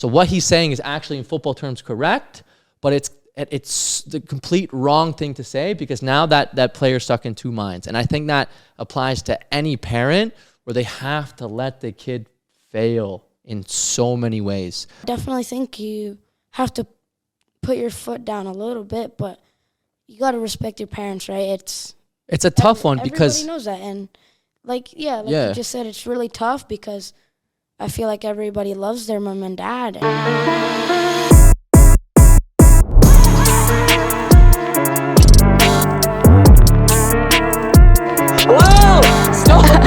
So what he's saying is actually in football terms correct, but it's the complete wrong thing to say because now that player's stuck in two minds. And I think that applies to any parent where they have to let the kid fail in so many ways. I definitely think you have to put your foot down a little bit, but you got to respect your parents, right? It's a tough one because everybody knows that. And you just said, it's really tough because I feel like everybody loves their mom and dad. Whoa! Stop that!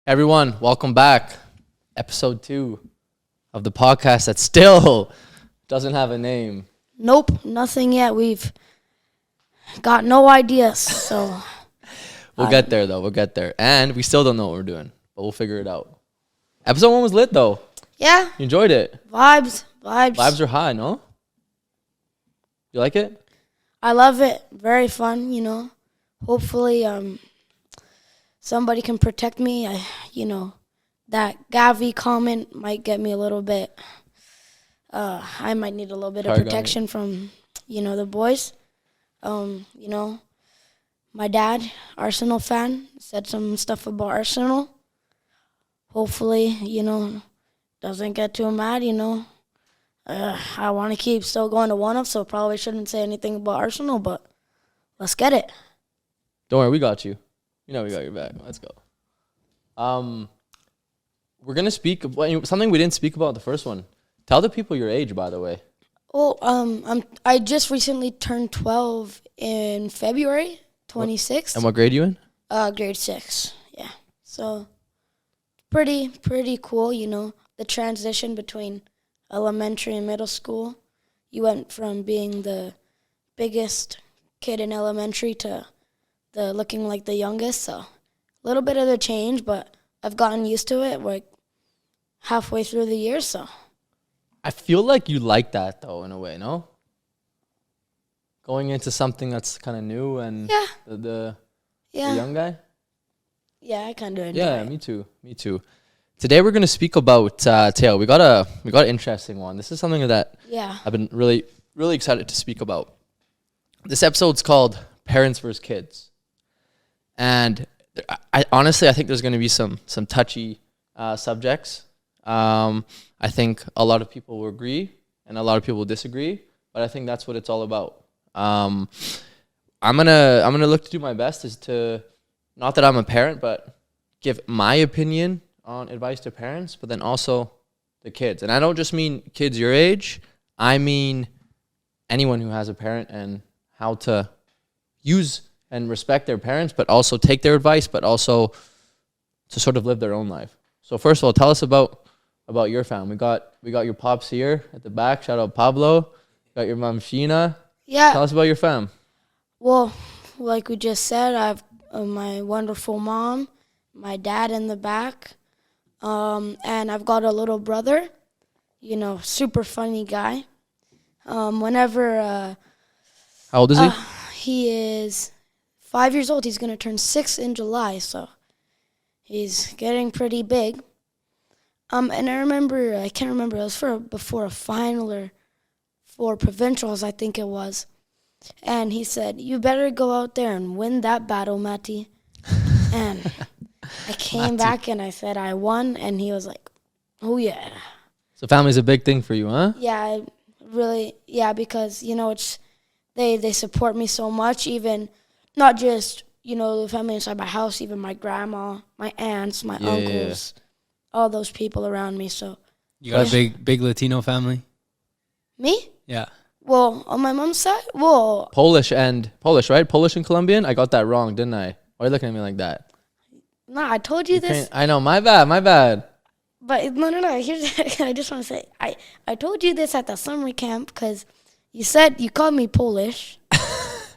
Everyone, welcome back. Episode 2 of the podcast that still doesn't have a name. Nope, nothing yet. We've got no ideas, so... We'll get there, though. We'll get there. And we still don't know what we're doing, but we'll figure it out. Episode 1 was lit, though. Yeah. You enjoyed it? Vibes. Vibes are high, no? You like it? I love it. Very fun, Hopefully, somebody can protect me. That Gavi comment might get me a little bit. I might need a little bit of protection from, the boys. My dad, Arsenal fan, said some stuff about Arsenal. Hopefully, doesn't get too mad, I want to keep still going to one-up, so probably shouldn't say anything about Arsenal, but let's get it. Don't worry, we got you. We got your back. Let's go. We're going to speak about something we didn't speak about in the first one. Tell the people your age, by the way. Oh, I just recently turned 12 in February 26th. And what grade are you in? Grade 6, yeah. So, pretty cool, the transition between elementary and middle school. You went from being the biggest kid in elementary to the looking like the youngest, so a little bit of the change, but I've gotten used to it. We're halfway through the year, so. I feel like you like that, though, in a way, no? Going into something that's kind of new and the young guy? Yeah, I kind of enjoy it. Yeah, me too. Today we're going to speak about Teo. We got an interesting one. This is something that I've been really, really excited to speak about. This episode's called Parents vs. Kids. And I honestly think there's going to be some touchy subjects. I think a lot of people will agree and a lot of people will disagree, but I think that's what it's all about. I'm gonna look to do my best is to, not that I'm a parent, but give my opinion on advice to parents, but then also the kids. And I don't just mean kids your age. I mean anyone who has a parent and how to use and respect their parents, but also take their advice, but also to sort of live their own life. So first of all, tell us about your fam. We got your pops here at the back. Shout out Pablo. Got your mom Sheena. Yeah. Tell us about your fam. Well, like we just said, I have my wonderful mom, my dad in the back, and I've got a little brother. Super funny guy. How old is he? He is 5 years old. He's going to turn 6 in July, so he's getting pretty big. And I can't remember, it was before a final or for provincials, I think it was. And he said, "You better go out there and win that battle, Matty." And I came back and I said I won, and he was like, "Oh, yeah." So family's a big thing for you, huh? Yeah, really, because, it's they support me so much, even not just, the family inside my house, even my grandma, my aunts, my uncles, all those people around me. So you got a big Latino family? Me? Yeah. Well, on my mom's side, Polish, right? Polish and Colombian? I got that wrong, didn't I? Why are you looking at me like that? Nah, I told you this. I know, my bad. But no. Here's, I just want to say, I told you this at the summer camp because you called me Polish.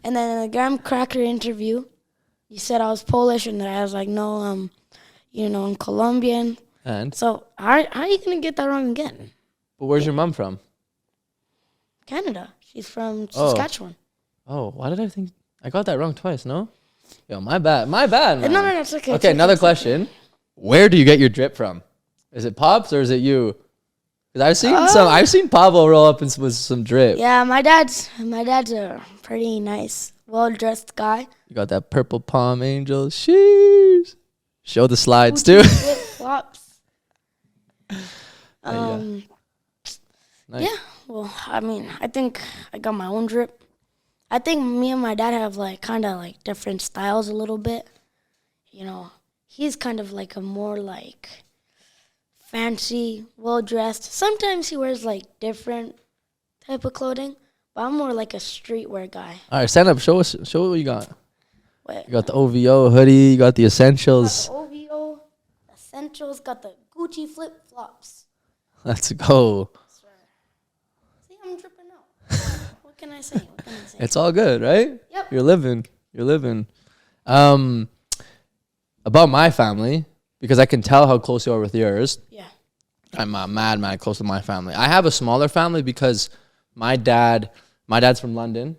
And then in the Graham Cracker interview, you said I was Polish, and I was like, no, I'm Colombian. And? So how are you going to get that wrong again? But where's your mom from? Canada. She's from Saskatchewan. Oh, why did I think? I got that wrong twice, no? Yo, my bad, man. No, it's okay. Okay, another question. Where do you get your drip from? Is it Pops or is it you? Because I've seen Pablo roll up with some drip. Yeah, my dad's a pretty nice, well-dressed guy. You got that purple palm angel shoes. Show the slides too. Flip-flops. Nice. Yeah, well, I mean, I think I got my own drip. I think me and my dad have like kind of like different styles a little bit. You know, he's kind of like a more like fancy, well-dressed. Sometimes he wears like different type of clothing, but I'm more like a streetwear guy. All right, stand up. Show what you got. What? You got the OVO hoodie. You got the essentials. Got the OVO essentials. Got the Gucci flip-flops. Let's go. See, I'm dripping out. What can I say? It's all good, right? Yep. You're living. About my family, because I can tell how close you are with yours. Yeah. I'm mad close to my family. I have a smaller family because my dad's from London.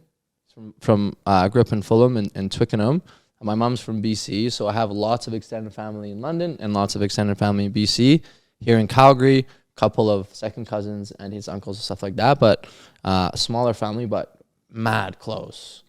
I grew up in Fulham and Twickenham. My mom's from BC, so I have lots of extended family in London and lots of extended family in BC. Here in Calgary, a couple of second cousins and his uncles and stuff like that, but a smaller family, but mad close.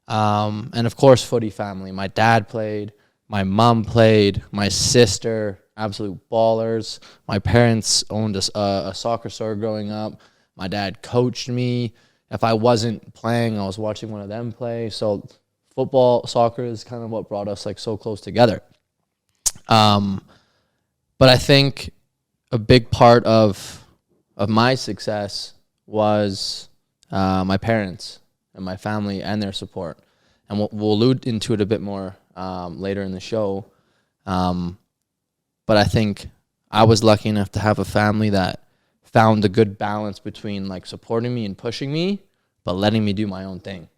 And of course, footy family. My dad played, my mom played, my sister, absolute ballers. My parents owned a soccer store growing up. My dad coached me. If I wasn't playing, I was watching one of them play. So football, soccer is kind of what brought us like so close together. But I think a big part of my success was my parents and my family and their support. And we'll allude into it a bit more later in the show. But I think I was lucky enough to have a family that found a good balance between like supporting me and pushing me, but letting me do my own thing.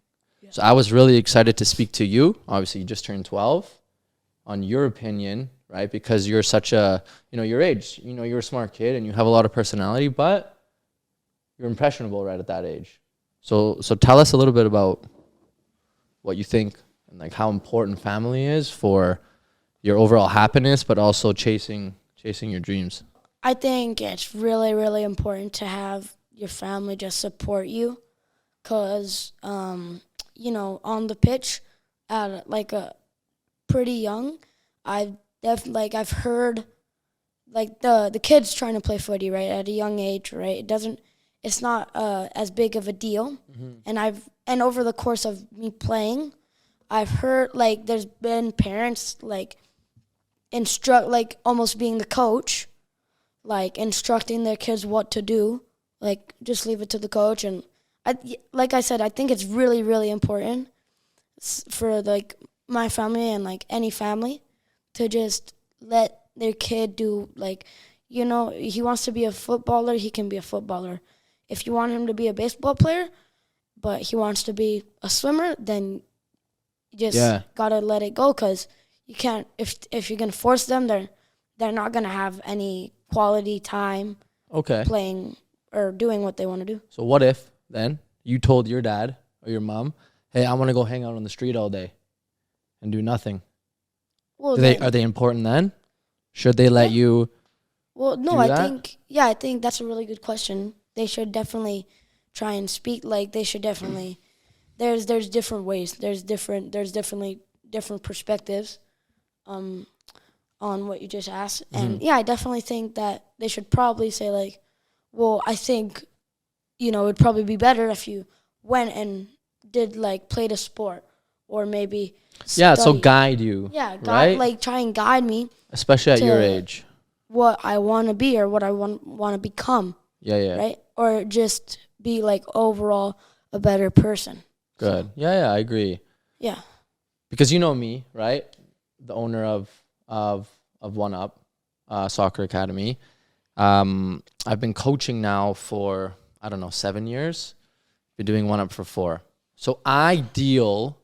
Yeah. So I was really excited to speak to you. Obviously, you just turned 12. On your opinion, right? Because you're such a, your age, you're a smart kid and you have a lot of personality, but you're impressionable right at that age. So tell us a little bit about what you think and like how important family is for your overall happiness, but also chasing your dreams. I think it's really, really important to have your family just support you because, on the pitch at like a pretty young, I've heard like the kids trying to play footy, right, at a young age, right? It's not as big of a deal. Mm-hmm. And over the course of me playing, I've heard like there's been parents like instruct, like almost being the coach, like instructing their kids what to do, like just leave it to the coach. And like I said, I think it's really, really important for like my family and like any family to just let their kid do, like, he wants to be a footballer, he can be a footballer. If you want him to be a baseball player, but he wants to be a swimmer, then you just gotta let it go, because you can't, if you're gonna force them, they're not gonna have any quality time playing or doing what they want to do. So what if then you told your dad or your mom, hey, I want to go hang out on the street all day and do nothing? Well, are they important then? Should they let you? Well, no, I think that's a really good question. They should definitely try and speak. Like they should definitely. There's different ways. There's definitely different perspectives, on what you just asked. And I definitely think that they should probably say like, well, I think, it'd probably be better if you went and did like played a sport or maybe study. So guide you. Yeah, right? Like try and guide me. Especially at your age. What I want to be or what I want to become. Yeah. Right? Or just be like overall a better person. Good. So. Yeah, I agree. Yeah. Because you know me, right? The owner of One Up Soccer Academy. I've been coaching now for 7 years. Been doing One Up for 4. So I deal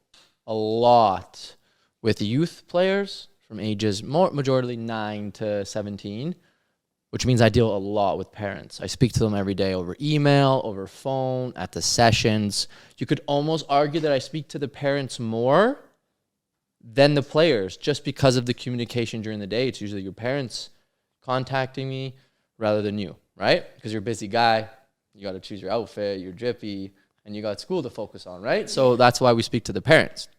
a lot with youth players from ages majority 9 to 17, which means I deal a lot with parents. I speak to them every day over email, over phone, at the sessions. You could almost argue that I speak to the parents more than the players just because of the communication during the day. It's usually your parents contacting me rather than you, right? Because you're a busy guy. You got to choose your outfit, you're drippy, and you got school to focus on, right? So that's why we speak to the parents.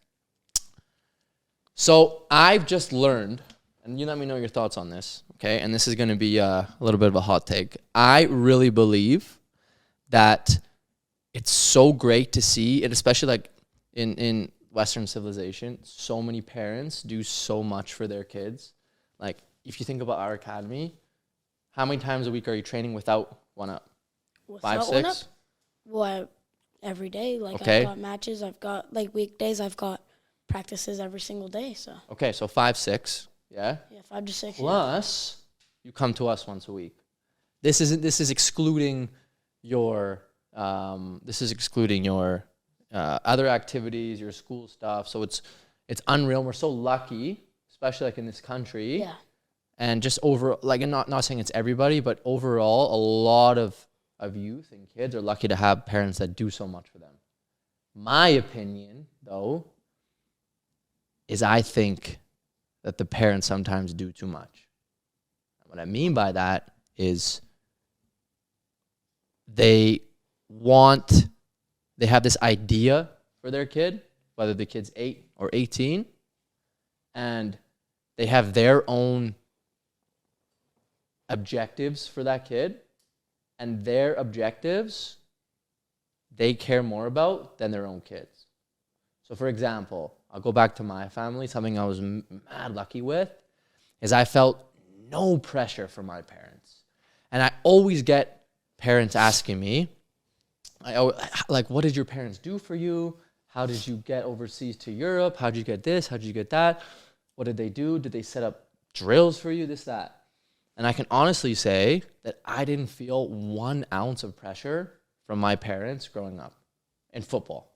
So I've just learned, and you let me know your thoughts on this, okay? And this is going to be a little bit of a hot take. I really believe that it's so great to see, and especially like in Western civilization, so many parents do so much for their kids. Like if you think about our academy, how many times a week are you training without one up? Without 5, 6? Well, every day. Like Okay. I've got matches. I've got like weekdays. I've got practices every single day. So Okay, so 5, 6, yeah? yeah, 5 to 6. Plus, you come to us once a week. This is excluding your other activities, your school stuff. So it's unreal. We're so lucky, especially like in this country. Yeah. And just over, like, and not saying it's everybody, but overall, a lot of youth and kids are lucky to have parents that do so much for them. My opinion, though, is I think that the parents sometimes do too much. What I mean by that is they have this idea for their kid, whether the kid's 8 or 18, and they have their own objectives for that kid, and their objectives they care more about than their own kids. So for example, I'll go back to my family. Something I was mad lucky with is I felt no pressure from my parents. And I always get parents asking me, like, what did your parents do for you? How did you get overseas to Europe? How did you get this? How did you get that? What did they do? Did they set up drills for you? This, that. And I can honestly say that I didn't feel 1 ounce of pressure from my parents growing up in football.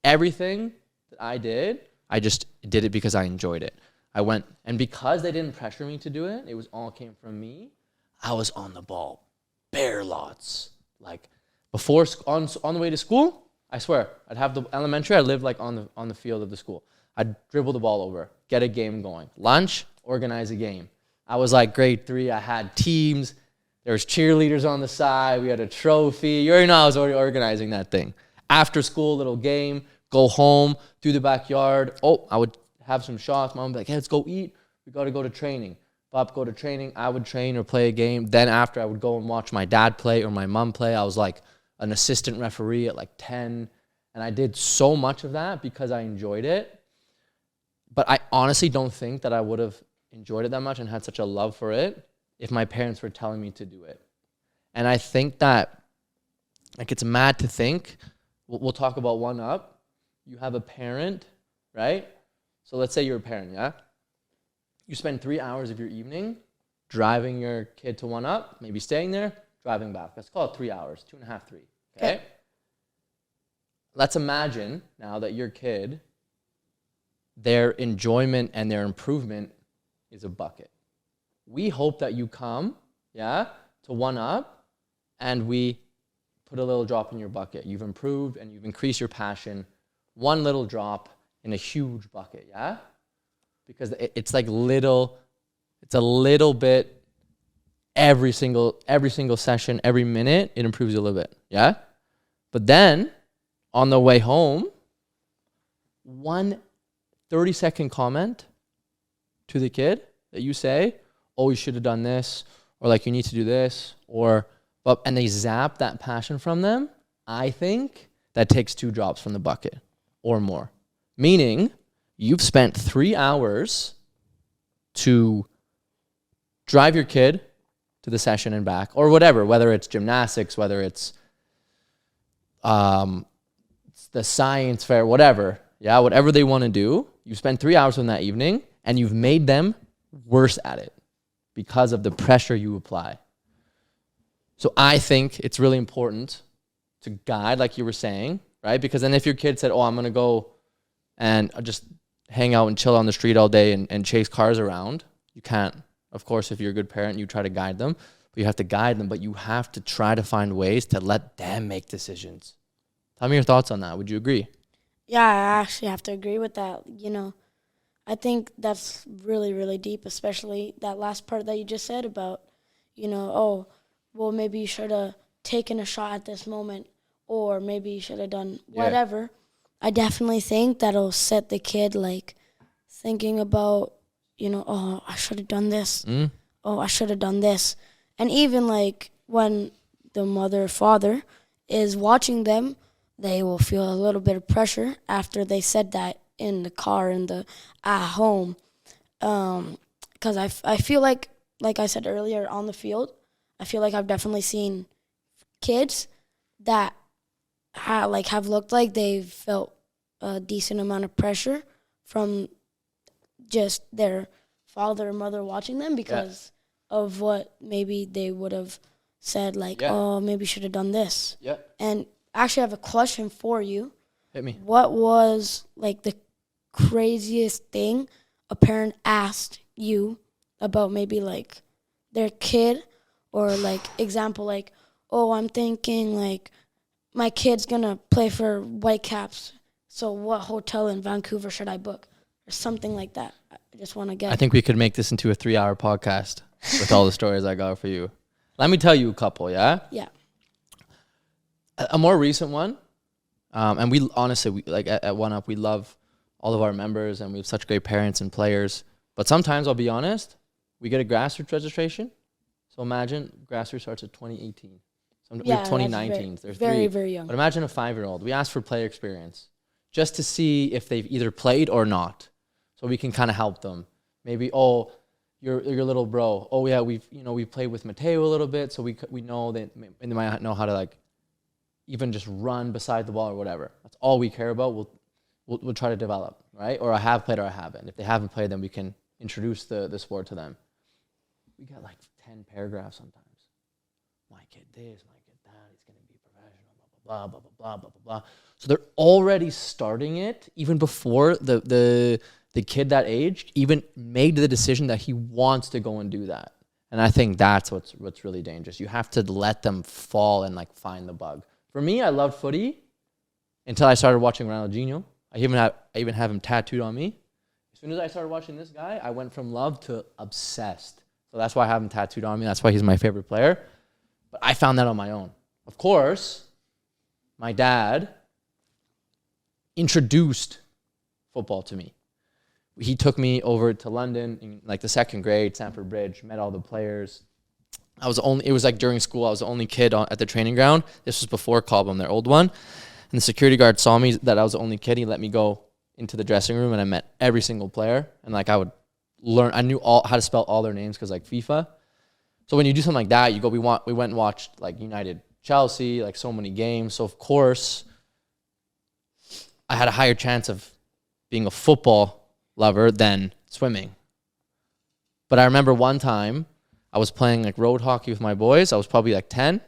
Everything that I just did it because I enjoyed it. I went, and because they didn't pressure me to do it, it was all came from me. I was on the ball, bare lots. Like before, on the way to school, I swear, I'd have the elementary. I lived like on the field of the school. I'd dribble the ball over, get a game going. Lunch, organize a game. I was like grade 3. I had teams. There was cheerleaders on the side. We had a trophy. You already know I was already organizing that thing. After school, little game, go home, through the backyard. Oh, I would have some shots. Mom would be like, hey, let's go eat. We got to go to training. Pop, go to training. I would train or play a game. Then after, I would go and watch my dad play or my mom play. I was like an assistant referee at like 10. And I did so much of that because I enjoyed it. But I honestly don't think that I would have enjoyed it that much and had such a love for it if my parents were telling me to do it. And I think that, like, it's mad to think, we'll talk about 1 up. You have a parent, right? So let's say you're a parent, yeah? You spend 3 hours of your evening driving your kid to 1 up, maybe staying there, driving back. Let's call it 3 hours, 2.5, 3, okay? Let's imagine now that your kid, their enjoyment and their improvement is a bucket. We hope that you come, yeah, to 1 up, and we put a little drop in your bucket. You've improved and you've increased your passion. 1 little drop in a huge bucket, yeah? Because it's like little, it's a little bit every single session, every minute, it improves you a little bit, yeah? But then, on the way home, 1 30-second comment to the kid that you say, oh, you should have done this, or like you need to do this, and they zap that passion from them, I think that takes 2 drops from the bucket or more. Meaning, you've spent 3 hours to drive your kid to the session and back, or whatever, whether it's gymnastics, whether it's the science fair, whatever, yeah, whatever they want to do, you spend 3 hours on that evening, and you've made them worse at it because of the pressure you apply. So I think it's really important to guide, like you were saying, right? Because then if your kid said, oh, I'm going to go and just hang out and chill on the street all day and chase cars around, you can't Of course, if you're a good parent, you try to guide them. But you have to guide them, but you have to try to find ways to let them make decisions. Tell me your thoughts on that. Would you agree? Yeah, I actually have to agree with that. I think that's really, really deep, especially that last part that you just said about, oh, well, maybe you should have taken a shot at this moment, or maybe you should have done whatever. Yeah. I definitely think that'll set the kid, like, thinking about, oh, I should have done this. Oh, I should have done this. And even, like, when the mother or father is watching them, they will feel a little bit of pressure after they said that in the car, at home. Because I feel like I said earlier, on the field, I feel like I've definitely seen kids that have looked like they've felt a decent amount of pressure from just their father or mother watching them because of what maybe they would have said, like, oh, maybe should have done this. Yeah. And actually, I have a question for you. Hit me. What was, like, the craziest thing a parent asked you about maybe, like, their kid, or, like, example, like, oh, I'm thinking, like, my kid's going to play for Whitecaps, so what hotel in Vancouver should I book? Or something like that. I just want to get... I think we could make this into a 3-hour podcast with all the stories I got for you. Let me tell you a couple, yeah? Yeah. A more recent one, and we honestly, like at 1UP, we love all of our members, and we have such great parents and players. But sometimes, I'll be honest, we get a grassroots registration. So imagine grassroots starts at 2018. We have 2019. There's very, 3. very young. But imagine a 5-year-old. We ask for player experience just to see if they've either played or not, so we can kind of help them. Maybe, oh, your little bro. Oh yeah, we've played with Mateo a little bit, so we know that they might know how to, like, even just run beside the ball or whatever. That's all we care about. We'll try to develop, right? Or I have played or I haven't. If they haven't played, then we can introduce the sport to them. We got like 10 paragraphs sometimes. My kid this, my kid that, he's going to be professional, blah, blah, blah, blah, blah, blah, blah. So they're already starting it even before the kid that age even made the decision that he wants to go and do that. And I think that's what's really dangerous. You have to let them fall and, like, find the bug. For me, I loved footy until I started watching Ronaldinho. I even have him tattooed on me. As soon as I started watching this guy, I went from love to obsessed. So that's why I have him tattooed on me. That's why he's my favorite player. But I found that on my own. Of course, my dad introduced football to me. He took me over to London in, like, the 2nd grade, Stamford Bridge, met all the players. It was like during school, I was the only kid at the training ground. This was before Cobham, their old one. And the security guard saw me, that I was the only kid. He let me go into the dressing room, and I met every single player. And, like, I knew how to spell all their names because, like, FIFA. So when you do something like that, we went and watched, like, United Chelsea, like, so many games. So, of course, I had a higher chance of being a football lover than swimming. But I remember one time, I was playing, like, road hockey with my boys. I was probably, like, 10.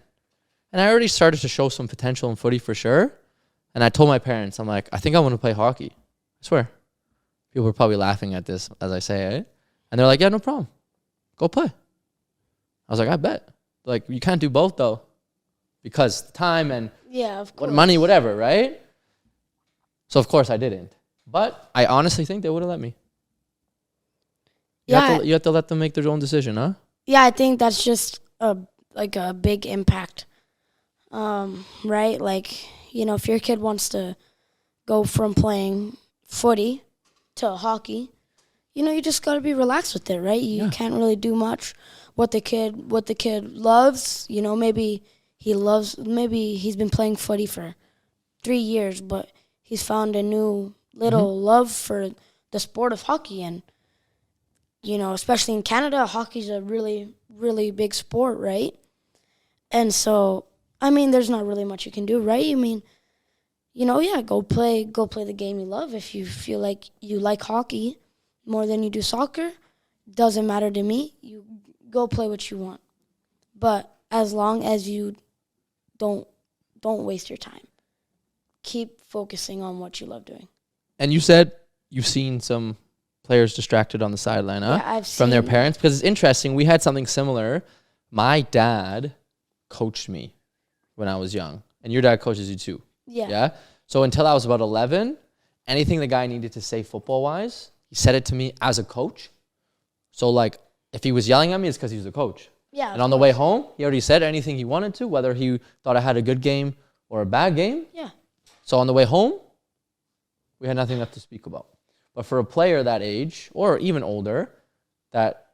And I already started to show some potential in footy for sure. And I told my parents, I'm like, I think I want to play hockey. I swear. People were probably laughing at this as I say it. And they're like, yeah, no problem. Go play. I was like, I bet. Like, you can't do both, though. Because time and of course. money, whatever, right? So, of course, I didn't. But I honestly think they would have let me. You have to let them make their own decision, huh? Yeah, I think that's just a big impact, right? Like, if your kid wants to go from playing footy to hockey, you just got to be relaxed with it, right? You can't really do much. What the kid loves, maybe he's been playing footy for 3 years, but he's found a new little love for the sport of hockey. And, especially in Canada, hockey's a really, really big sport, right? And so, I mean, there's not really much you can do, right? I mean, go play the game you love. If you feel like you like hockey more than you do soccer, doesn't matter to me. You go play what you want. But as long as you don't waste your time. Keep focusing on what you love doing. And you said you've seen some players distracted on the sideline, huh? Yeah, I've from their seen parents? Because it's interesting. We had something similar. My dad coached me when I was young, and your dad coaches you too. Yeah. So until I was about 11, anything the guy needed to say football-wise, he said it to me as a coach. So, like, if he was yelling at me, it's because he was a coach. Yeah. And on the way home, he already said anything he wanted to, whether he thought I had a good game or a bad game. Yeah. So on the way home, we had nothing left to speak about. But for a player that age, or even older, that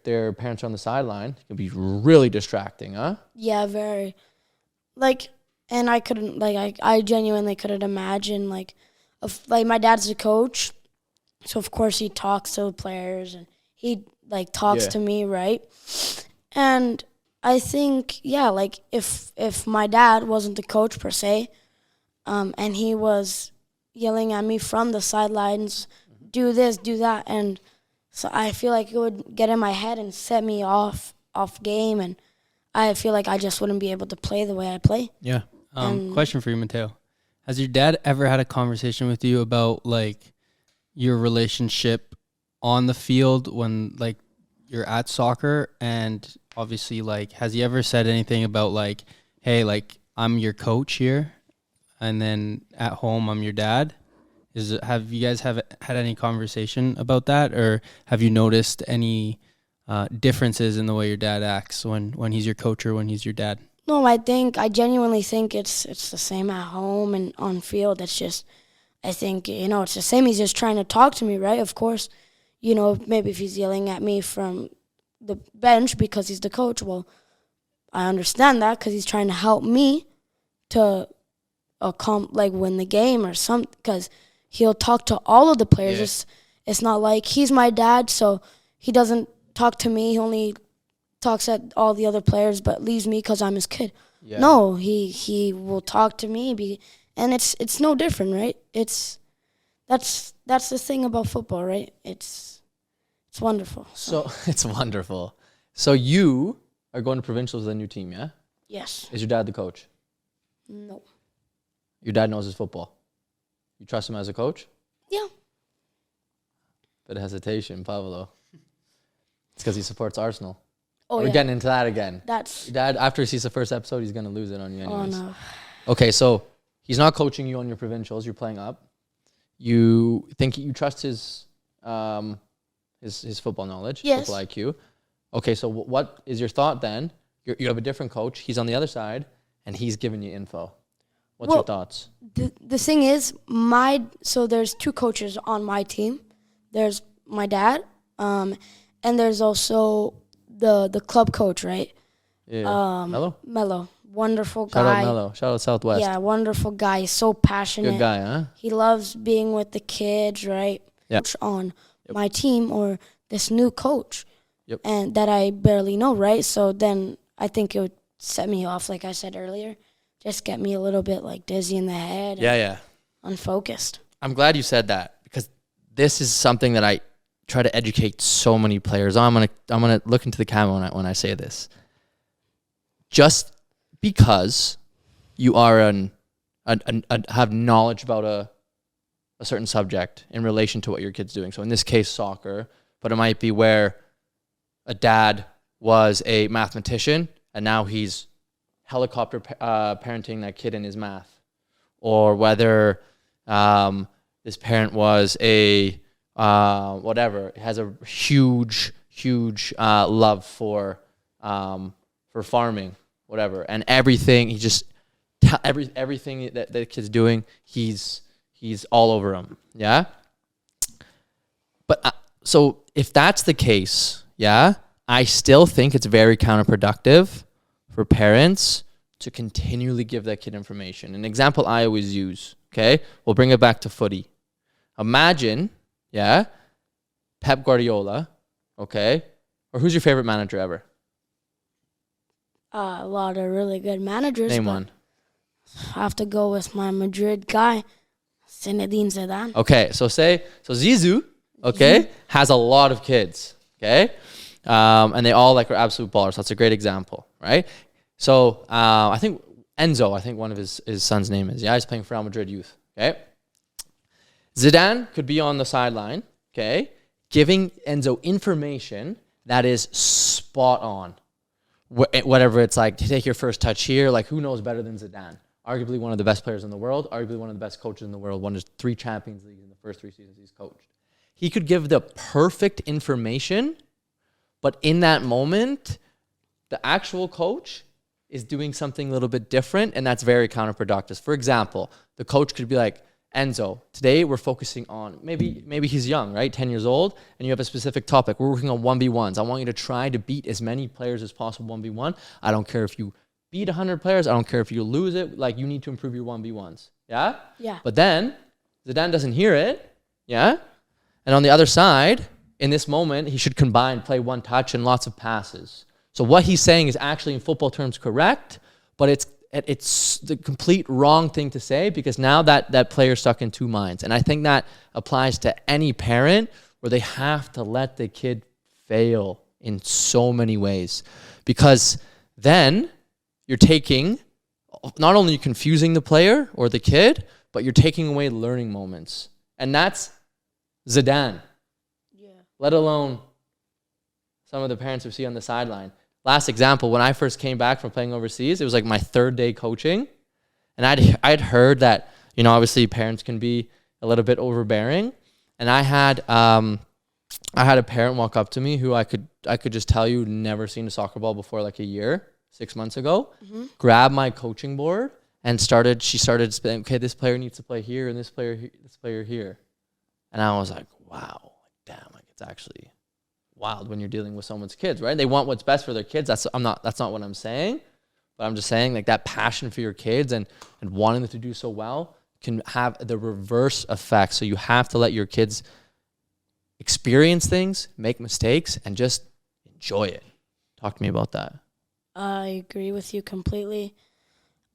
their parents are on the sideline, it can be really distracting, huh? Yeah, very. Like, and I couldn't, like, I genuinely couldn't imagine, like, my dad's a coach, so of course he talks to the players, and he, like, talks to me, right? And I think, yeah, like, if my dad wasn't the coach per se, and he was yelling at me from the sidelines, do this, do that, and so I feel like it would get in my head and set me off game, and I feel like I just wouldn't be able to play the way I play. Yeah. Question for you, Mateo. Has your dad ever had a conversation with you about, like, your relationship on the field when, like, you're at soccer? And obviously, like, has he ever said anything about, like, hey, like, I'm your coach here, and then at home I'm your dad? Have you guys had any conversation about that, or have you noticed any differences in the way your dad acts when he's your coach or when he's your dad? No, I genuinely think it's the same at home and on field. It's just, I think, it's the same. He's just trying to talk to me, right? Of course, maybe if he's yelling at me from the bench because he's the coach, well, I understand that because he's trying to help me to win the game or something, because he'll talk to all of the players. Yeah. It's not like he's my dad, so he doesn't talk to me. He only talks at all the other players, but leaves me because I'm his kid. Yeah. No, he will talk to me, and it's no different, right? That's the thing about football, right? It's wonderful. So it's wonderful. So you are going to provincials with a new team, yeah? Yes. Is your dad the coach? No. Your dad knows his football. You trust him as a coach? Yeah. Bit of hesitation, Pavlo. It's because he supports Arsenal. Oh, We're getting into that again. That's... Your dad, after he sees the first episode, he's going to lose it on you anyways. Oh, no. Okay, so he's not coaching you on your provincials. You're playing up. You think you trust his football knowledge, yes. football IQ. Okay, so what is your thought then? You have a different coach. He's on the other side, and he's giving you info. What's your thoughts? The thing is, so there's two coaches on my team. There's my dad, and there's also the club coach, right? Yeah. Mello. Wonderful guy. Shout out Mello. Shout out Southwest. Yeah, wonderful guy. He's so passionate. Good guy, huh? He loves being with the kids, right? Yeah. On my team, or this new coach, yep. And that I barely know, right? So then I think it would set me off, like I said earlier. Just get me a little bit like dizzy in the head. Yeah. Unfocused. I'm glad you said that, because this is something that I try to educate so many players on. I'm gonna look into the camera when I say this. Just because you are have knowledge about a certain subject in relation to what your kid's doing. So in this case, soccer, but it might be where a dad was a mathematician and now he's helicopter parenting that kid in his math, or whether this parent was a whatever, has a huge love for farming, whatever, and everything. He just everything that the kid's doing, he's all over him. Yeah. But so if that's the case, yeah, I still think it's very counterproductive for parents to continually give that kid information. An example I always use, okay? We'll bring it back to footy. Imagine, yeah, Pep Guardiola, okay? Or who's your favorite manager ever? A lot of really good managers. Name one. I have to go with my Madrid guy, Zinedine Zidane. Okay, so Zizou, okay, has a lot of kids, okay? And they all are absolute ballers. That's a great example, right? So I think Enzo, one of his son's name is. Yeah, he's playing for Real Madrid youth, okay? Zidane could be on the sideline, okay, giving Enzo information that is spot on. Whatever it's like, to take your first touch here, like who knows better than Zidane? Arguably one of the best players in the world, arguably one of the best coaches in the world, won his 3 Champions Leagues in the first 3 seasons he's coached. He could give the perfect information, but in that moment, the actual coach is doing something a little bit different, and that's very counterproductive. For example, the coach could be like, Enzo, today we're focusing on, maybe he's young, right? 10 years old, and you have a specific topic. We're working on 1v1s. I want you to try to beat as many players as possible 1v1. I don't care if you beat 100 players. I don't care if you lose it. Like, you need to improve your 1v1s. Yeah? Yeah. But then Zidane doesn't hear it. Yeah? And on the other side, in this moment, he should combine, play one touch and lots of passes. So what he's saying is actually in football terms correct, but it's the complete wrong thing to say, because now that player's stuck in 2 minds. And I think that applies to any parent, where they have to let the kid fail in so many ways, because then you're taking, not only you're confusing the player or the kid, but you're taking away learning moments. And that's Zidane. Yeah. Let alone some of the parents we see on the sideline. Last example, when I first came back from playing overseas, it was like my 3rd day coaching. And I'd heard that, obviously parents can be a little bit overbearing. And I had a parent walk up to me who I could just tell you never seen a soccer ball before, like a year, 6 months ago, grabbed my coaching board and she started saying, okay, this player needs to play here and this player here. And I was like, wow, damn, like it's actually wild when you're dealing with someone's kids, right? They want what's best for their kids. That's not what I'm saying, but I'm just saying, like, that passion for your kids and wanting them to do so well can have the reverse effect. So you have to let your kids experience things, make mistakes, and just enjoy it. Talk to me about that. I agree with you completely.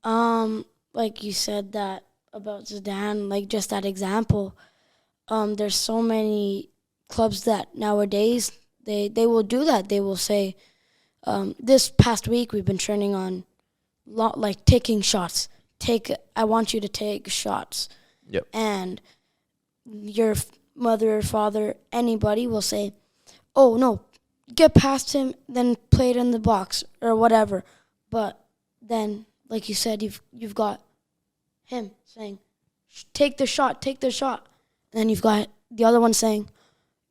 Like you said that about Zidane, like just that example. There's so many clubs that nowadays they will do that. They will say, this past week we've been training on like taking shots. I want you to take shots. Yep. And your mother or father, anybody will say, oh no, get past him, then play it in the box or whatever. But then, like you said, you've got him saying, take the shot. And then you've got the other one saying,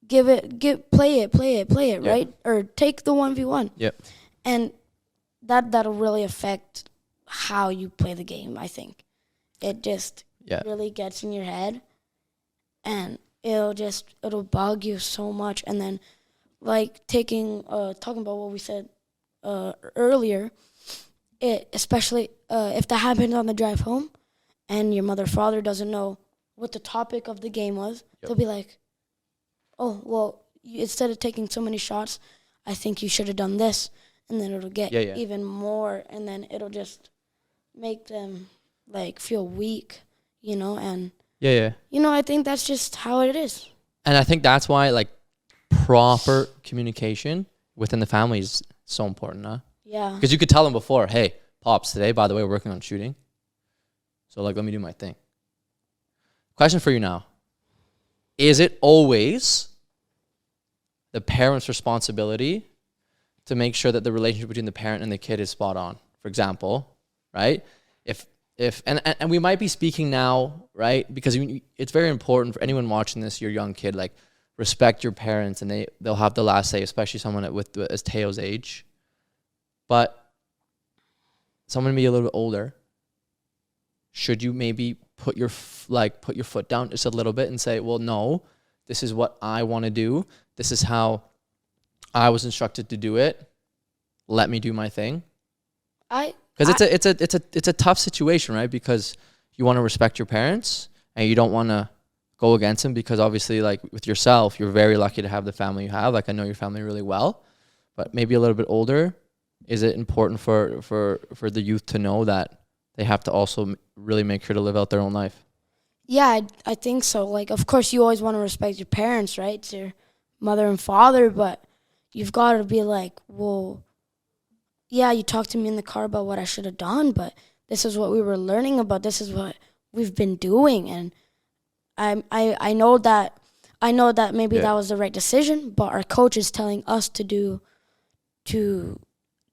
play it, yep. Right? Or take the 1v1. Yep. And that'll really affect how you play the game, I think. It just really gets in your head, and it'll bug you so much. And then, like, talking about what we said earlier, especially if that happens on the drive home and your mother or father doesn't know what the topic of the game was, they'll be like, oh, well, instead of taking so many shots, I think you should have done this. And then it'll get even more, and then it'll just make them, like, feel weak, and... I think that's just how it is. And I think that's why, like, proper communication within the family is so important, huh? Yeah. Because you could tell them before, hey, Pops, today, by the way, we're working on shooting. So, like, let me do my thing. Question for you now. Is it always the parent's responsibility to make sure that the relationship between the parent and the kid is spot on? For example, right? And we might be speaking now, right? Because it's very important for anyone watching this, your young kid, like, respect your parents, and they'll have the last say, especially someone as Teo's age. But someone maybe a little bit older, should you maybe put your foot down just a little bit and say, well, no, this is what I want to do. This is how I was instructed to do it. Let me do my thing. Because it's a tough situation, right? Because you want to respect your parents and you don't want to go against them, because obviously, like, with yourself, you're very lucky to have the family you have. Like, I know your family really well, but maybe a little bit older, is it important for the youth to know that they have to also really make sure to live out their own life? Yeah, I think so. Like, of course, you always want to respect your parents, right? It's your mother and father, but you've got to be like, well, yeah, you talked to me in the car about what I should have done, but this is what we were learning about. This is what we've been doing, and I know that maybe that was the right decision, but our coach is telling us to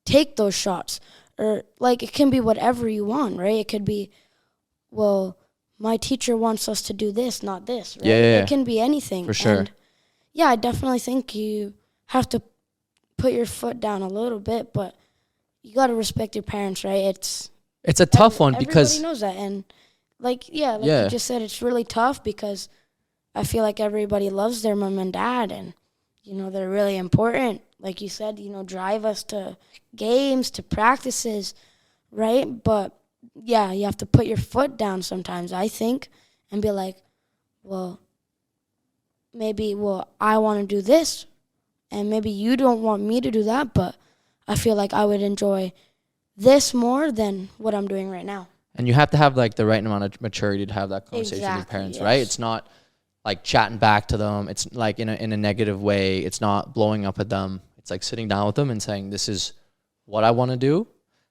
take those shots. Or, like, it can be whatever you want, right? It could be, well, my teacher wants us to do this, not this, right? Yeah. It can be anything. For sure. And yeah, I definitely think you have to put your foot down a little bit, but you got to respect your parents, right? It's a tough one because everybody knows that. And, you just said, it's really tough because I feel like everybody loves their mom and dad, and, they're really important. Like you said, drive us to games, to practices, right? But, yeah, you have to put your foot down sometimes, I think, and be like, well, I want to do this, and maybe you don't want me to do that, but I feel like I would enjoy this more than what I'm doing right now. And you have to have, like, the right amount of maturity to have that conversation with your parents, yes. right? It's not like chatting back to them. It's like in a negative way. It's not blowing up at them. It's like sitting down with them and saying, this is what I want to do.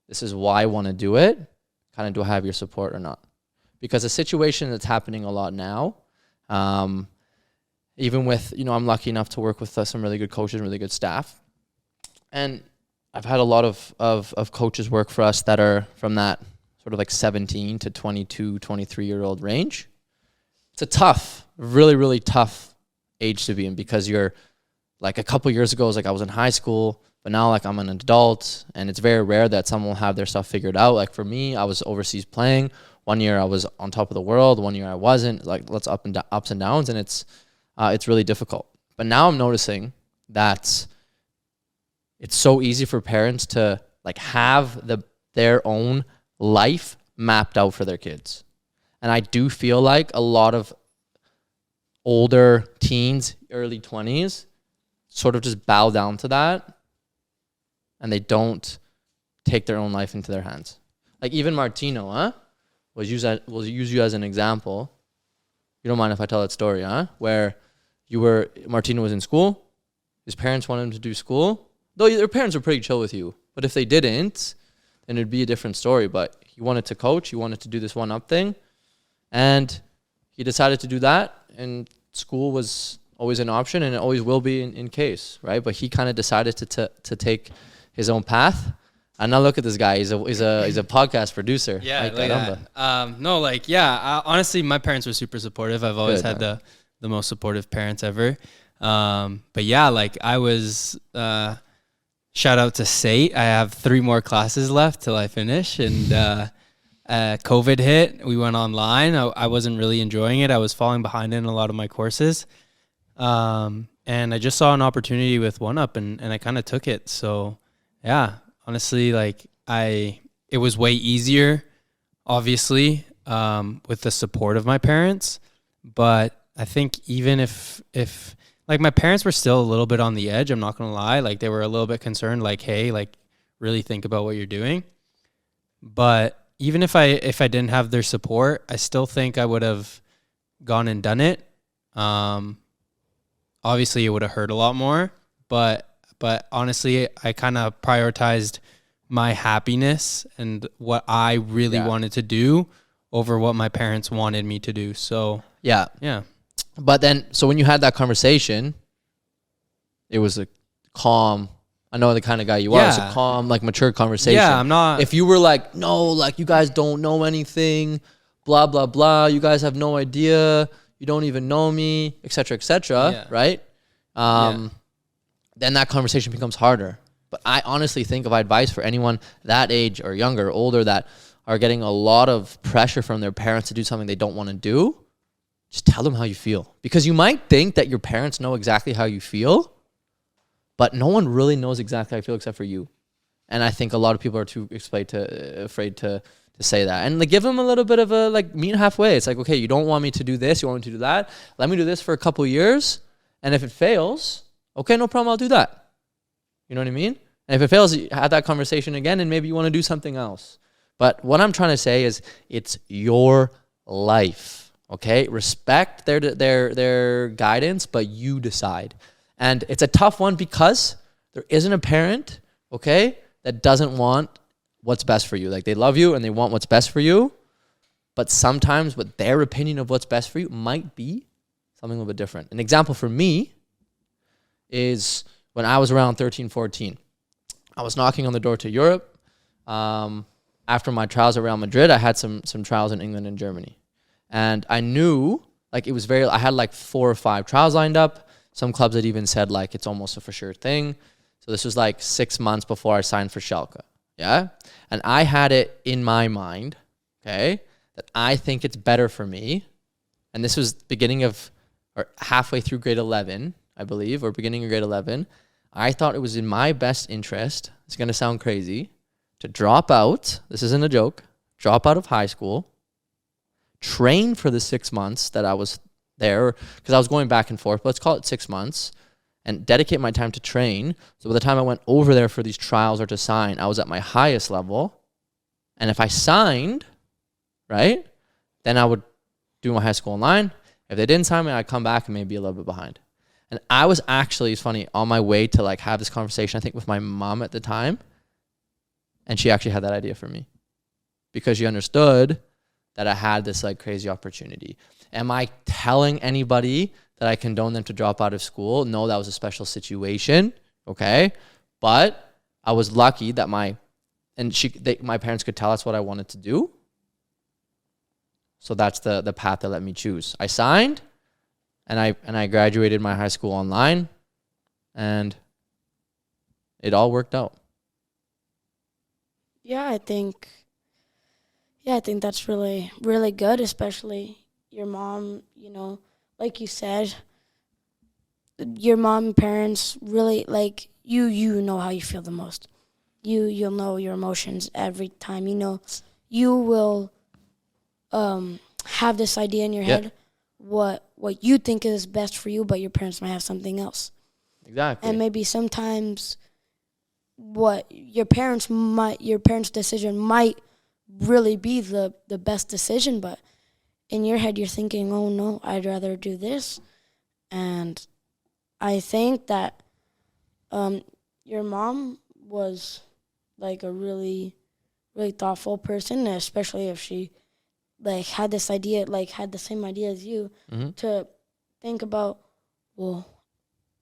This is why I want to do it. Kind of, do I have your support or not? Because a situation that's happening a lot now, even with, I'm lucky enough to work with some really good coaches and really good staff. And I've had a lot of coaches work for us that are from that sort of like 17 to 22, 23-year-old range. It's a tough, really, really tough age to be in, because you're like, a couple years ago, it was like I was in high school, but now, like, I'm an adult, and it's very rare that someone will have their stuff figured out. Like, for me, I was overseas playing. One year I was on top of the world. One year I wasn't. Like, lots of ups and downs, and it's really difficult. But now I'm noticing that it's so easy for parents to, like, have their own life mapped out for their kids. And I do feel like a lot of older teens, early 20s, sort of just bow down to that, and they don't take their own life into their hands. Like, even Martino, we'll use you as an example. You don't mind if I tell that story, where Martino was in school, his parents wanted him to do school, though their parents were pretty chill with you. But if they didn't, then it'd be a different story. But he wanted to coach, he wanted to do this one-up thing, and he decided to do that, and school was always an option, and it always will be in case, right? But he kind of decided to take his own path. And now look at this guy. He's a podcast producer. Yeah, honestly, my parents were super supportive. I've always had the most supportive parents ever. But yeah, like, I was shout out to SATE. I have 3 more classes left till I finish, and COVID hit. We went online. I wasn't really enjoying it. I was falling behind in a lot of my courses. And I just saw an opportunity with OneUp, and I kind of took it. So yeah, honestly, like, it was way easier, obviously, with the support of my parents. But I think even if like, my parents were still a little bit on the edge, I'm not going to lie. Like, they were a little bit concerned, like, hey, like, really think about what you're doing. But even if I didn't have their support, I still think I would have gone and done it. Obviously it would have hurt a lot more, but honestly, I kind of prioritized my happiness and what I really wanted to do over what my parents wanted me to do. So yeah. But then, so when you had that conversation, it was a calm, I know the kind of guy you are. It's a calm, like, mature conversation. Yeah, I'm not. If you were like, no, like, you guys don't know anything, blah, blah, blah, you guys have no idea, you don't even know me, et cetera, right? Then that conversation becomes harder. But I honestly think, of advice for anyone that age or younger, older, that are getting a lot of pressure from their parents to do something they don't want to do, just tell them how you feel. Because you might think that your parents know exactly how you feel, but no one really knows exactly how you feel except for you. And I think a lot of people are too afraid to say that. And, like, give them a little bit of a, like, meet halfway. It's like, okay, you don't want me to do this, you want me to do that. Let me do this for a couple years. And if it fails, okay, no problem, I'll do that. You know what I mean? And if it fails, you have that conversation again, and maybe you want to do something else. But what I'm trying to say is, it's your life, okay? Respect their guidance, but you decide. And it's a tough one because there isn't a parent, okay, that doesn't want what's best for you. Like, they love you and they want what's best for you. But sometimes what their opinion of what's best for you might be something a little bit different. An example for me is when I was around 13, 14. I was knocking on the door to Europe. After my trials at Real Madrid, I had some trials in England and Germany. And I knew, like, I had like 4 or 5 trials lined up. Some clubs had even said, like, it's almost a for sure thing. So this was like 6 months before I signed for Schalke. Yeah? And I had it in my mind, okay, that I think it's better for me. And this was or halfway through grade 11, I believe, or beginning of grade 11. I thought it was in my best interest, it's going to sound crazy, to drop out, this isn't a joke, drop out of high school, train for the 6 months that I was there, because I was going back and forth, but let's call it 6 months, and dedicate my time to train. So by the time I went over there for these trials or to sign, I was at my highest level. And if I signed, right, then I would do my high school online. If they didn't sign me, I'd come back and maybe be a little bit behind. And I was actually, it's funny, on my way to like have this conversation, I think with my mom at the time. And she actually had that idea for me because she understood that I had this like crazy opportunity. Am I telling anybody that I condone them to drop out of school? No, that was a special situation. Okay. But I was lucky that my parents could tell us what I wanted to do. So that's the path that let me choose. I signed and I graduated my high school online and it all worked out. I think that's really, really good, especially your mom, like you said, your mom and parents really, like, you know how you feel the most. You'll know your emotions every time. You will have this idea in your head, what you think is best for you, but your parents might have something else. Exactly. And maybe sometimes what your parents' decision might really be the best decision, but in your head you're thinking, oh no, I'd rather do this. And I think that your mom was like a really, really thoughtful person, especially if she like had this idea, like had the same idea as you, to think about, well,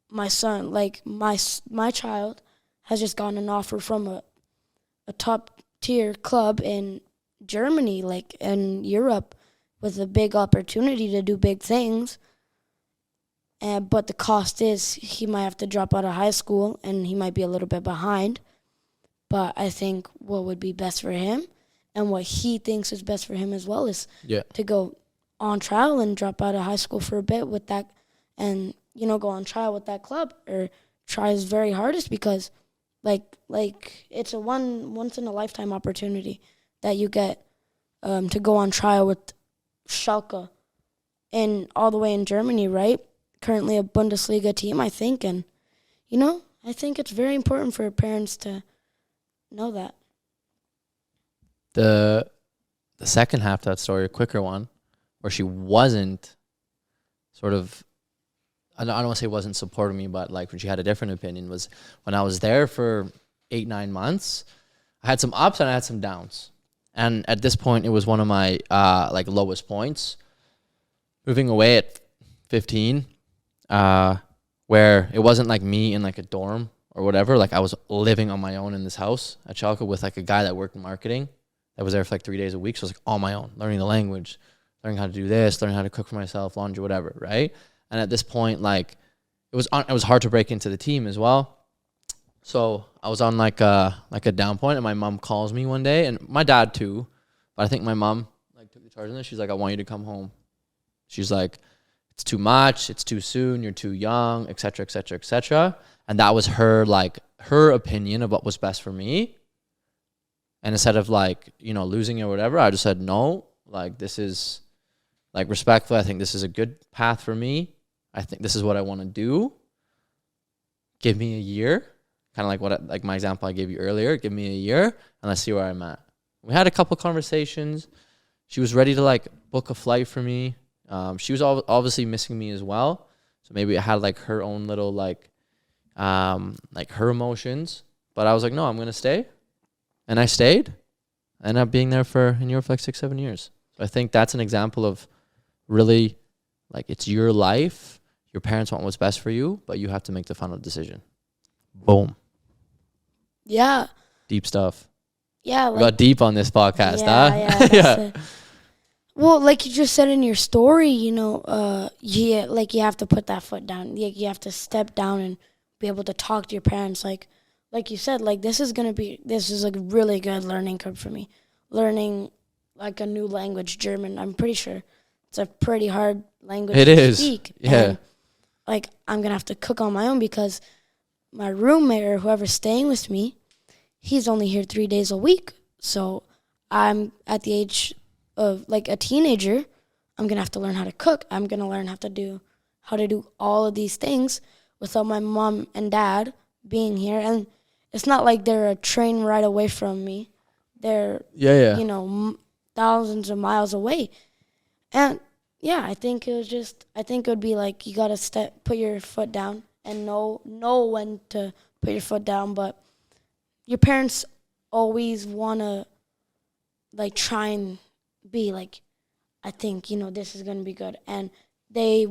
my son, like my child has just gotten an offer from a top tier club in Germany, like in Europe, with a big opportunity to do big things. But the cost is he might have to drop out of high school and he might be a little bit behind. But I think what would be best for him and what he thinks is best for him as well is to go on trial and drop out of high school for a bit with that, and go on trial with that club or try his very hardest, because like it's a once in a lifetime opportunity that you get to go on trial with Schalke and all the way in Germany, right? Currently a Bundesliga team, I think, and I think it's very important for parents to know that. The second half of that story, a quicker one, where she wasn't sort of, I don't want to say wasn't supporting me, but like when she had a different opinion, was when I was there for 8-9 months. I had some ups and I had some downs. And at this point, it was one of my like lowest points. Moving away at 15, where it wasn't like me in like a dorm or whatever. Like I was living on my own in this house at Schalke with like a guy that worked in marketing that was there for like 3 days a week. So it was like on my own, learning the language, learning how to do this, learning how to cook for myself, laundry, whatever, right? And at this point, like it was hard to break into the team as well. So I was on like a down point, and my mom calls me one day, and my dad too, but I think my mom like took the charge on this. She's like, I want you to come home. She's like, it's too much, it's too soon, you're too young, et cetera, et cetera, et cetera. And that was her opinion of what was best for me. And instead of like, losing it or whatever, I just said, no, like this is like respectfully, I think this is a good path for me. I think this is what I want to do. Give me a year. Kind of like my example I gave you earlier. Give me a year and let's see where I'm at. We had a couple conversations. She was ready to like book a flight for me. She was obviously missing me as well. So maybe I had like her own little like her emotions. But I was like, no, I'm going to stay. And I stayed. I ended up being there in Europe for like 6-7 years. I think that's an example of really, like, it's your life. Your parents want what's best for you, but you have to make the final decision. Boom. Yeah. Deep stuff. Yeah. We got deep on this podcast, yeah, huh? Yeah. That's it. Well, like you just said in your story, like you have to put that foot down. You have to step down and be able to talk to your parents. Like you said, like this is a really good learning curve for me. Learning like a new language, German. I'm pretty sure it's a pretty hard language to speak. Yeah. And, like I'm gonna have to cook on my own because my roommate or whoever's staying with me, he's only here 3 days a week. So I'm at the age of like a teenager. I'm gonna have to learn how to cook. I'm gonna learn how to do all of these things without my mom and dad being here. And it's not like they're a train ride away from me. They're thousands of miles away. And yeah, I think it would be like you gotta put your foot down and know when to put your foot down. But your parents always wanna like try and be like, I think this is gonna be good, and they're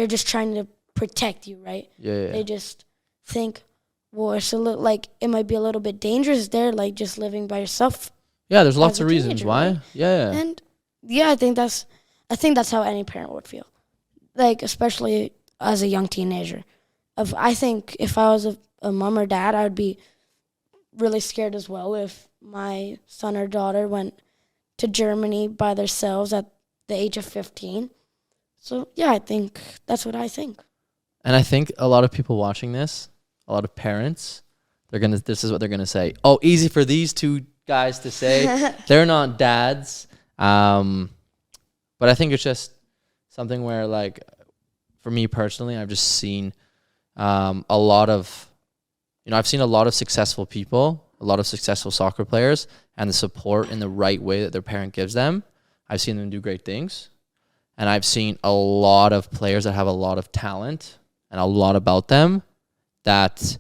just trying to protect you, right? Yeah. They just think, well, it's a little like it might be a little bit dangerous there, like just living by yourself. Yeah, there's lots of reasons why. Right? Yeah. And yeah, I think that's how any parent would feel, like especially as a young teenager. I think if I was a mom or dad, I would be really scared as well if my son or daughter went to Germany by themselves at the age of 15. So yeah, I think that's what I think. And I think a lot of people watching this, a lot of parents, this is what they're gonna say. Oh, easy for these two guys to say. They're not dads. But I think it's just something where, like, for me personally, I've just seen a lot of, I've seen a lot of successful people, a lot of successful soccer players, and the support in the right way that their parent gives them. I've seen them do great things. And I've seen a lot of players that have a lot of talent and a lot about them that,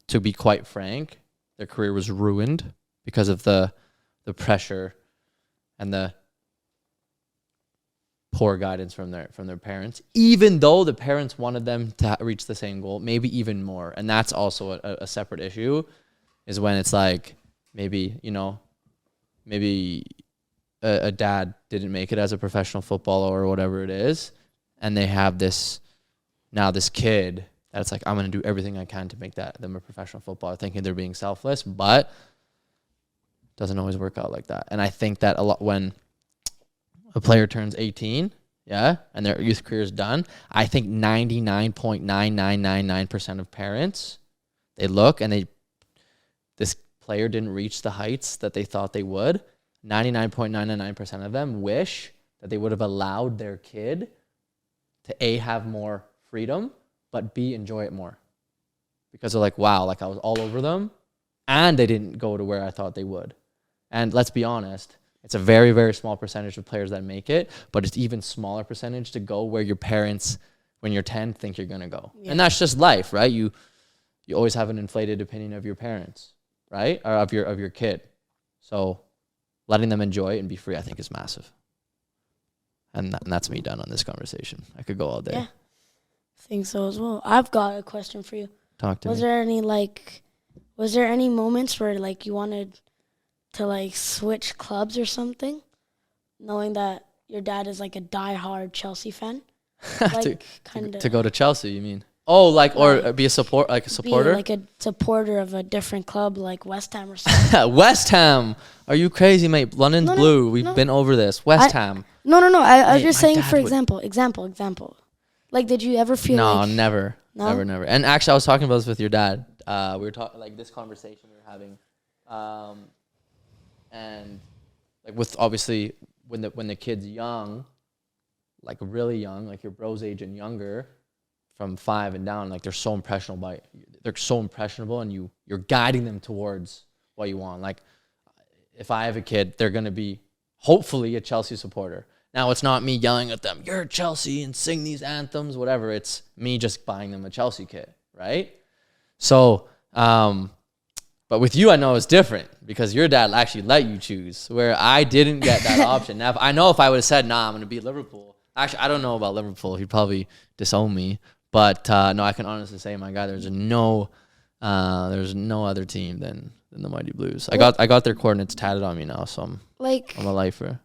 to be quite frank, their career was ruined because of the pressure and the poor guidance from their parents, even though the parents wanted them to reach the same goal, maybe even more. And that's also a separate issue, is when it's like maybe a dad didn't make it as a professional footballer or whatever it is, and they have this kid that it's like, I'm going to do everything I can to make them a professional footballer, thinking they're being selfless, but it doesn't always work out like that. And I think that a lot when a player turns 18, and their youth career is done, I think 99.9999% of parents, they look and this player didn't reach the heights that they thought they would. 99.999% of them wish that they would have allowed their kid to A, have more freedom, but B, enjoy it more. Because they're like, wow, like I was all over them and they didn't go to where I thought they would. And let's be honest, it's a very, very small percentage of players that make it, but it's even smaller percentage to go where your parents, when you're 10, think you're going to go. Yeah. And that's just life, right? You always have an inflated opinion of your parents, right? Or of your kid. So letting them enjoy it and be free, I think, is massive. And that's me done on this conversation. I could go all day. Yeah, I think so as well. I've got a question for you. Talk to me. Was there any moments where like you wanted to like switch clubs or something, knowing that your dad is like a diehard Chelsea fan? Like to go to Chelsea, you mean? Oh, or be a supporter? Be like a supporter of a different club, like West Ham or something. West Ham? Are you crazy, mate? London's blue. We've been over this. West Ham. No. I was just saying, for example. Like, did you ever feel No, never. No? Never. And actually, I was talking about this with your dad. We were talking, like, this conversation we were having. And, like, with, obviously, when the kid's young, like, really young, like your bro's age and younger, from 5 and down, like, they're so impressionable and you're guiding them towards what you want. Like, if I have a kid, they're going to be hopefully a Chelsea supporter. Now, it's not me yelling at them, you're Chelsea and sing these anthems, whatever. It's me just buying them a Chelsea kit, right? So, But with you, I know it's different because your dad actually let you choose, where I didn't get that option. Now, I know if I would have said, nah, I'm going to beat Liverpool. Actually, I don't know about Liverpool. He'd probably disown me. But no, I can honestly say, my guy, there's no other team than the Mighty Blues. I got their coordinates tatted on me now, so I'm a lifer.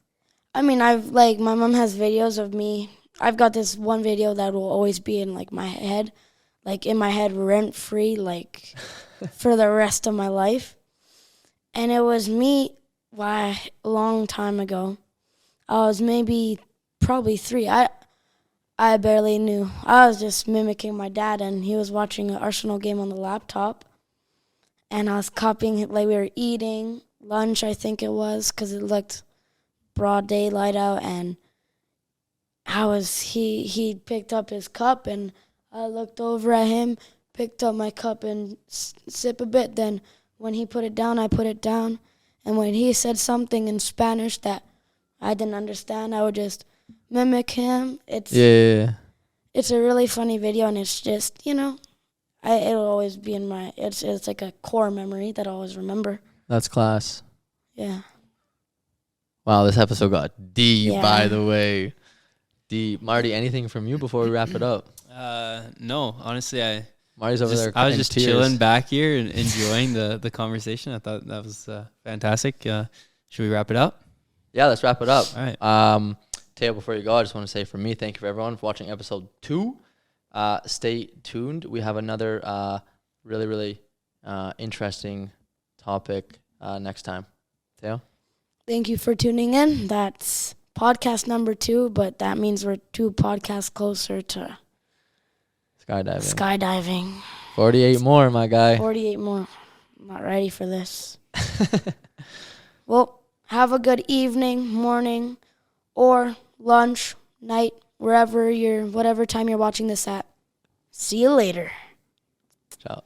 I mean, my mom has videos of me. I've got this one video that will always be in my head, rent free, for the rest of my life. And it was me a long time ago. I was probably 3. I barely knew. I was just mimicking my dad, and he was watching an Arsenal game on the laptop. And I was copying it, we were eating lunch, I think it was, because it looked broad daylight out, and he picked up his cup, and I looked over at him, picked up my cup and sip a bit. Then when he put it down, I put it down. And when he said something in Spanish that I didn't understand, I would just mimic him. It's a really funny video, and it's just, it'll always be in my, it's like a core memory that I always remember. That's class. Yeah. Wow, this episode got deep, by the way. Deep. Marty, anything from you before we wrap it up? No, honestly, Marty's over there. I was just chilling back here and enjoying the conversation. I thought that was fantastic. Should we wrap it up? Yeah, let's wrap it up. All right. Teo, before you go, I just want to say from me, thank you for everyone for watching episode 2. Stay tuned. We have another really, really interesting topic next time. Teo? Thank you for tuning in. That's podcast number 2, but that means we're 2 podcasts closer to skydiving. 48 more, my guy. 48 more. I'm not ready for this. Well, have a good evening, morning, or lunch, night, whatever time you're watching this at. See you later. Ciao.